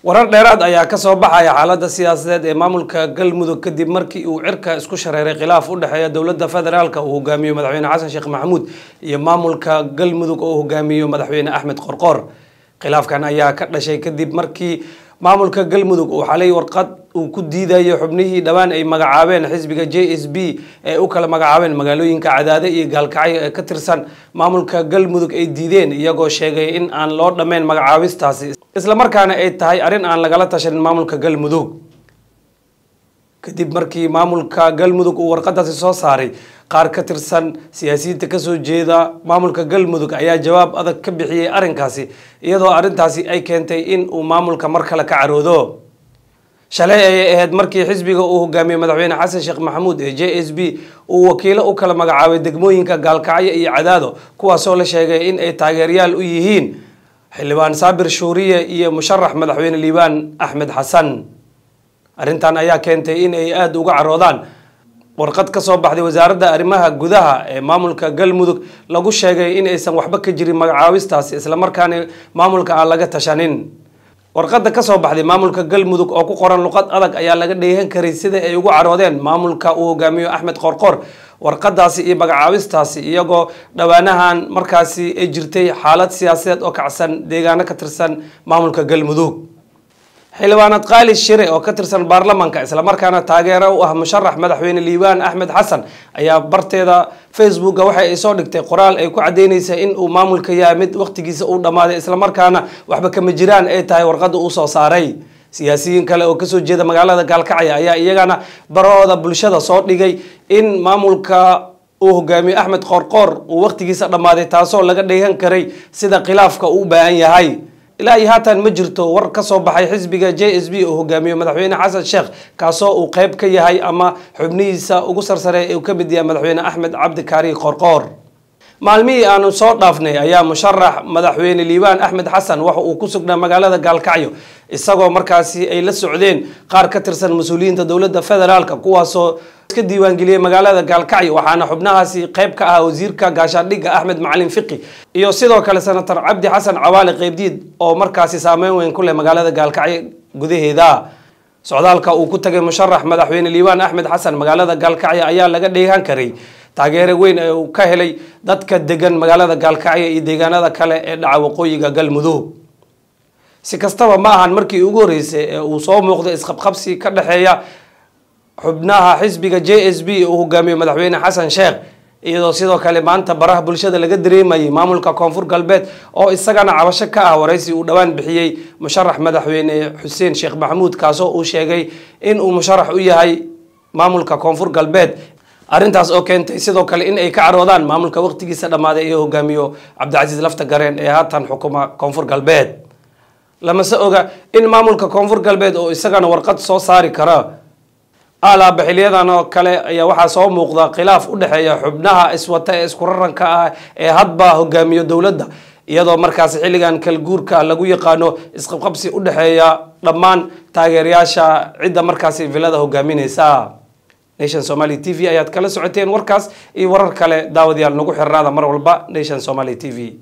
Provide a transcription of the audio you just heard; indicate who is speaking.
Speaker 1: warar dheeraad ayaa ka soo baxaya xaaladda siyaasadeed ee maamulka Galmudug kadib markii uu cirka isku shareeray khilaaf u dhaxeeya dawladda federaalka uu hogaamiyo madaxweyne Xasan Sheekh Maxamuud iyo maamulka Galmudug oo hogaamiyo madaxweyne Axmed Qorqor. khilaafkan ayaa ka dhashay kadib markii maamulka Galmudug uu xalay warqad uu ku diidayo xubnihii dhawaan ay magacaabeen xisbiga JSB ee u kala magacaabeen magaalooyinka Cadaade iyo Gaalkacyo ee ka tirsan maamulka Galmudug ay diideen iyagoo sheegay in aan loo dhameyn magacaabistaasi isla markaana ay tahay arin aan lagala tashan maamulka Galmudug. kadib markii maamulka Galmudug uu warqadaasi soo saaray qaar ka tirsan siyaasiyiinta ka soo jeeda maamulka Galmudug ayaa jawaab adag ka bixiyay arinkaasi iyadoo arintaasi ay keentay in uu maamulka mar kale ka caroodo. shalay ay ahayd markii xisbiga uu hogaamiyo madaxweyne Xasan Sheekh Maxamuud ee JSB uu wakiilo u kala magacaabay degmooyinka Gaalkacyo iyo Cadaado kuwaas oo la sheegay in ay taageerayaal u yihiin xildhibaan Saabir Shuuriye iyo musharax madaxweyne Liibaan Axmed Xasan. arrintan ayaa keentay in ay aad uga caroodaan warqad ka soo baxday wasaaradda arrimaha gudaha ee maamulka Galmudug lagu sheegay in aysan waxba ka jirin magacaabistaasi isla markaana maamulka aan laga tashanin. warqadda ka soo baxday maamulka Galmudug oo ku qoran luqad adag ayaa laga dheehan karay sida ay ugu caroodeen maamulka uu hogaamiyo Axmed Qorqor warqadaasi iyo magacaabistaasi iyagoo dhawaanahan markaasi ay jirtay xaalad siyaasadeed oo kacsan deegaano ka tirsan maamulka Galmudug. xildhibaanad qaali shire oo ka tirsan baarlamaanka isla markaana taageero u ah musharax madaxweyne Liibaan Axmed Xasan ayaa barteeda Facebook waxa ay soo dhigtay qoraal ay ku cadeynaysa in uu maamulka yahay mid waqtigiisa uu dhamaaday isla markaana waxba kama jiraan ay tahay warqada uu soo saaray. siyaasiyiin kale oo ka soo jeeda magaalada Gaalkacyo ayaa iyagana barooda bulshada soo dhigay in maamulka uu hogaamiyo Axmed Qorqor uu waqtigiisa dhamaaday taasoo laga dheehan karay sida khilaafka uu baahan yahay. ilaa haatan ma jirto war ka soo baxay xisbiga JSB oo hogaamiyo madaxweyne Xasan Sheekh kaasoo uu qayb ka yahay ama xubnihiisa ugu sarsareey ee ka mid yahay madaxweyne Axmed Cabdi Kaari Qorqor. maalmihii aanu soo dhaafnay ayaa musharax madaxweyne Liibaan Axmed Xasan waxa uu ku sugnaa magaalada Gaalkacyo isagoo markaasi ay la socdeen qaar ka tirsan mas'uuliyiinta dawladda federaalka kuwaasoo iska diiwaan geliyay magaalada Gaalkacyo waxaana xubnahaasi qayb ka ah wasiirka gaashaandhigga Axmed Macalin Fiqi iyo sidoo kale senator Cabdi Xasan Cawaale Qaybdiid oo markaasi saameyn weyn ku leh magaalada Gaalkacyo gudaheeda. socdaalka uu ku tagay musharax madaxweyne Liibaan Axmed Xasan magaalada Gaalkacyo ayaa laga dheehan karay taageero weyn ee uu ka helay dadka degan magaalada Gaalkacyo iyo deegaanada kale ee dhaca waqooyiga Galmudug. si kastaba ma ahan markii ugu horeysay ee uu soo muuqday isqabqabsi ka dhaxeeya xubnaha xisbiga JSB oo hogaamiyo madaxweyne Xasan Sheekh iyadoo sidoo kale maanta baraha bulshada laga dareemayay maamulka Koonfur Galbeed oo isagana cabasho ka ah waraysi uu dhawaan bixiyay musharax madaxweyne Xuseen Sheekh Maxamuud kaasoo uu sheegay in uu musharax u yahay maamulka Koonfur Galbeed. arrintaas oo keentay sidoo kale in ay ka caroodaan maamulka waqtigiisa dhamaaday ee hogaamiyo Cabdicasiis Lafta Gareen ee haatan xukuma Koonfur Galbeed. lama se oga in maamulka Koonfur Galbeed oo isagana warqad soo saari kara alaaba xiliyadan oo kale ayaa waxaa soo muuqda khilaaf u dhaxeeya xubnaha iswata ee isku raranka ah ee hadba hogaamiyo dawladda iyadoo markaas xilligan kala guurka lagu yaqaano isqabqabsi u dhaxeeya dhammaan taageerayaasha cidda markaas vilada hogaaminaysa. Nation Somali TV ayaad kala socoteen warkaas iyo warar kale daawadayaal nagu xirnaada mar walba Nation Somali TV.